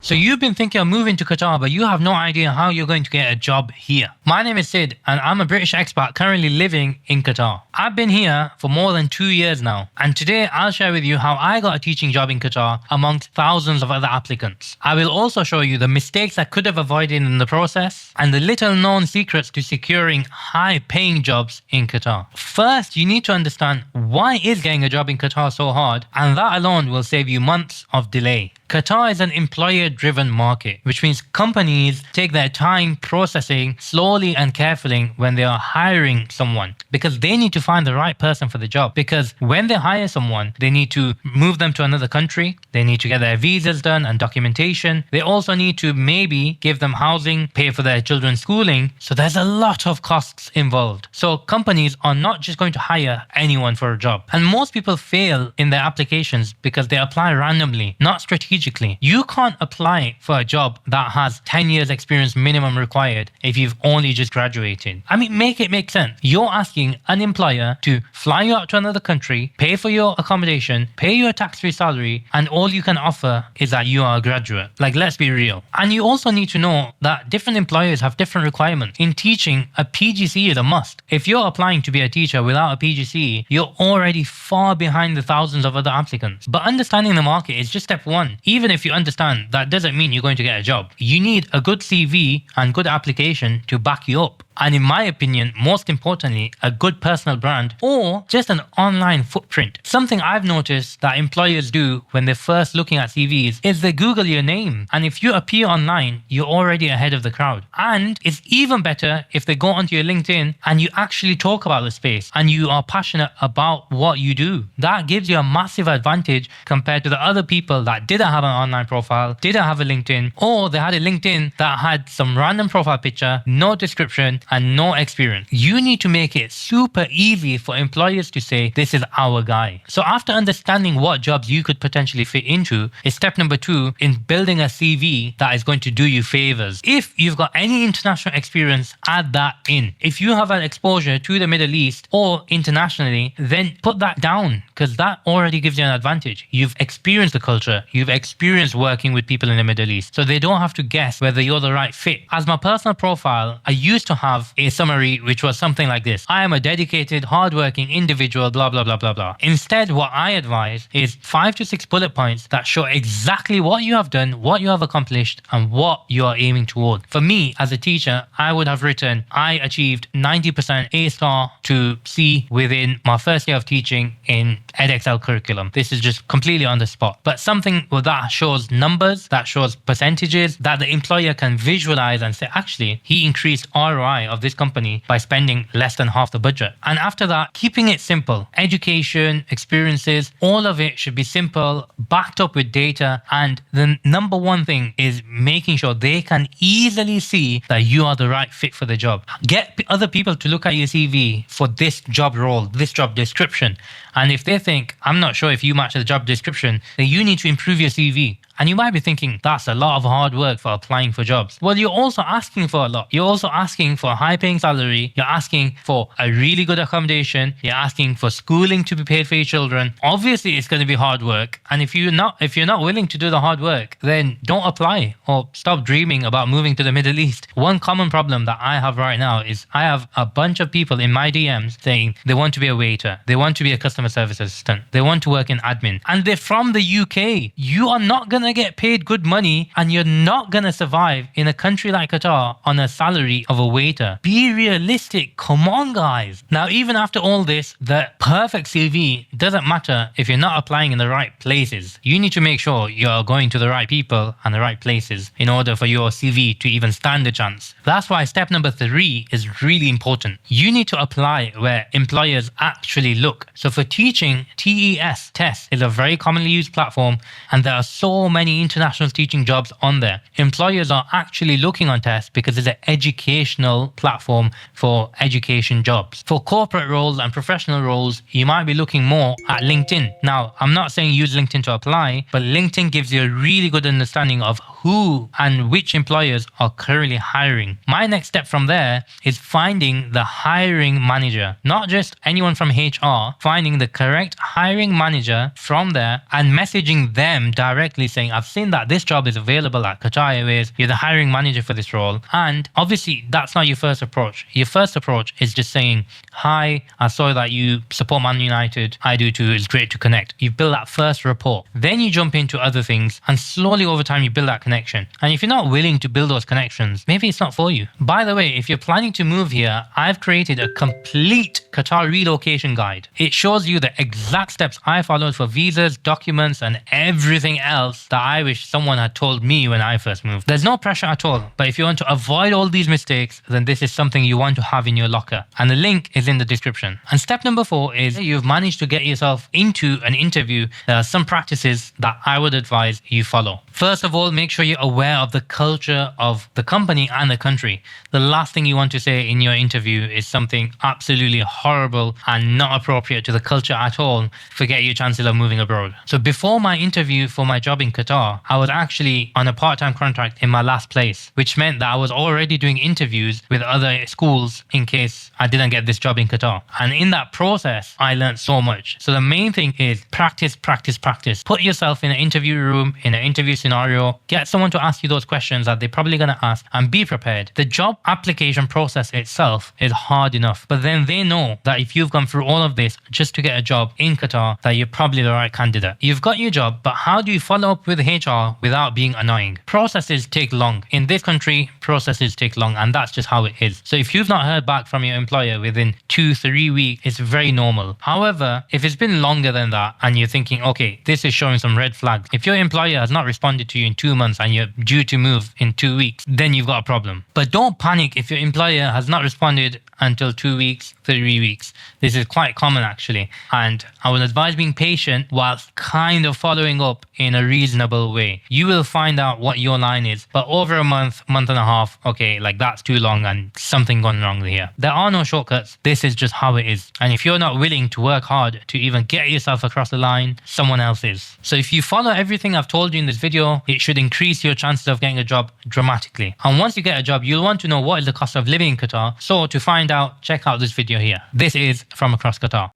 So you've been thinking of moving to Qatar, but you have no idea how you're going to get a job here. My name is Sid, and I'm a British expat currently living in Qatar. I've been here for more than 2 years now, and today I'll share with you how I got a teaching job in Qatar amongst thousands of other applicants. I will also show you the mistakes I could have avoided in the process and the little known secrets to securing high paying jobs in Qatar. First, you need to understand why is getting a job in Qatar so hard, and that alone will save you months of delay. Qatar is an employer-driven market, which means companies take their time processing slowly and carefully when they are hiring someone, because they need to find the right person for the job. Because when they hire someone, they need to move them to another country, they need to get their visas done and documentation. They also need to maybe give them housing, pay for their children's schooling. So there's a lot of costs involved. So companies are not just going to hire anyone for a job. And most people fail in their applications because they apply randomly, not strategically. You can't apply for a job that has 10 years experience minimum required if you've only just graduated. I mean, make it make sense. You're asking an employer to fly you out to another country, pay for your accommodation, pay you a tax-free salary, and all you can offer is that you are a graduate. Like, let's be real. And you also need to know that different employers have different requirements. In teaching, a PGCE is a must. If you're applying to be a teacher without a PGCE, you're already far behind the thousands of other applicants. But understanding the market is just step one. Even if you understand, that doesn't mean you're going to get a job. You need a good CV and good application to back you up. And in my opinion, most importantly, a good personal brand or just an online footprint. Something I've noticed that employers do when they're first looking at CVs is they Google your name. And if you appear online, you're already ahead of the crowd. And it's even better if they go onto your LinkedIn and you actually talk about the space and you are passionate about what you do. That gives you a massive advantage compared to the other people that didn't have an online profile, didn't have a LinkedIn, or they had a LinkedIn that had some random profile picture, no description, and no experience. You need to make it super easy for employers to say, this is our guy. So after understanding what jobs you could potentially fit into, is step number 2 in building a CV that is going to do you favors. If you've got any international experience, add that in. If you have an exposure to the Middle East or internationally, then put that down, because that already gives you an advantage. You've experienced the culture, you've experienced working with people in the Middle East, so they don't have to guess whether you're the right fit. As my personal profile, I used to have a summary which was something like this: I am a dedicated, hardworking individual, blah, blah, blah, blah, blah. Instead, what I advise is 5 to 6 bullet points that show exactly what you have done, what you have accomplished, and what you are aiming toward. For me, as a teacher, I would have written, I achieved 90% A star to C within my first year of teaching in edXL curriculum. This is just completely on the spot. But something that shows numbers, that shows percentages, that the employer can visualize and say, actually, he increased ROI of this company by spending less than half the budget. And after that, keeping it simple. Education, experiences, all of it should be simple, backed up with data. And the number one thing is making sure they can easily see that you are the right fit for the job. Get other people to look at your CV for this job role, this job description. And if they think, I'm not sure if you match the job description, then you need to improve your CV. And you might be thinking, that's a lot of hard work for applying for jobs. Well, you're also asking for a lot. You're also asking for a high-paying salary. You're asking for a really good accommodation. You're asking for schooling to be paid for your children. Obviously, it's going to be hard work. And if you're not willing to do the hard work, then don't apply or stop dreaming about moving to the Middle East. One common problem that I have right now is I have a bunch of people in my DMs saying they want to be a waiter. They want to be a customer service assistant. They want to work in admin. And they're from the UK. You are not going to get paid good money, and you're not going to survive in a country like Qatar on a salary of a waiter. Be realistic. Come on, guys. Now, even after all this, the perfect CV doesn't matter if you're not applying in the right places. You need to make sure you're going to the right people and the right places in order for your CV to even stand a chance. That's why step number 3 is really important. You need to apply where employers actually look. So for teaching, TES is a very commonly used platform, and there are so many international teaching jobs on there. Employers are actually looking on TES because it's an educational platform for education jobs. For corporate roles and professional roles, you might be looking more at LinkedIn. Now, I'm not saying use LinkedIn to apply, but LinkedIn gives you a really good understanding of who and which employers are currently hiring. My next step from there is finding the hiring manager, not just anyone from HR, finding the correct hiring manager from there and messaging them directly saying, saying, I've seen that this job is available at Qatar Airways. You're the hiring manager for this role. And obviously, that's not your first approach. Your first approach is just saying, hi, I saw that you support Man United. I do too. It's great to connect. You build that first rapport. Then you jump into other things, and slowly over time, you build that connection. And if you're not willing to build those connections, maybe it's not for you. By the way, if you're planning to move here, I've created a complete Qatar relocation guide. It shows you the exact steps I followed for visas, documents, and everything else that I wish someone had told me when I first moved. There's no pressure at all, but if you want to avoid all these mistakes, then this is something you want to have in your locker. And the link is in the description. And step number 4 is you've managed to get yourself into an interview. There are some practices that I would advise you follow. First of all, make sure you're aware of the culture of the company and the country. The last thing you want to say in your interview is something absolutely horrible and not appropriate to the culture at all. Forget your chances of moving abroad. So before my interview for my job in Qatar, I was actually on a part-time contract in my last place, which meant that I was already doing interviews with other schools in case I didn't get this job in Qatar. And in that process, I learned so much. So the main thing is practice, practice, practice. Put yourself in an interview room, in an interview scenario, get someone to ask you those questions that they're probably going to ask, and be prepared. The job application process itself is hard enough, but then they know that if you've gone through all of this just to get a job in Qatar, that you're probably the right candidate. You've got your job, but how do you follow up with HR without being annoying? Processes take long. In this country, processes take long, and that's just how it is. So if you've not heard back from your employer within 2-3 weeks, it's very normal. However, if it's been longer than that and you're thinking, okay, this is showing some red flags. If your employer has not responded to you in 2 months and you're due to move in 2 weeks, then you've got a problem. But don't panic if your employer has not responded until 2 weeks, 3 weeks. This is quite common actually. And I would advise being patient whilst kind of following up in a reasonable way. You will find out what your line is, but over a month and a half, okay, like that's too long and something gone wrong here. There are no shortcuts. This is just how it is. And if you're not willing to work hard to even get yourself across the line, someone else is. So if you follow everything I've told you in this video, it should increase your chances of getting a job dramatically. And once you get a job, you'll want to know what is the cost of living in Qatar. So to find out, check out this video here. This is From Across Qatar.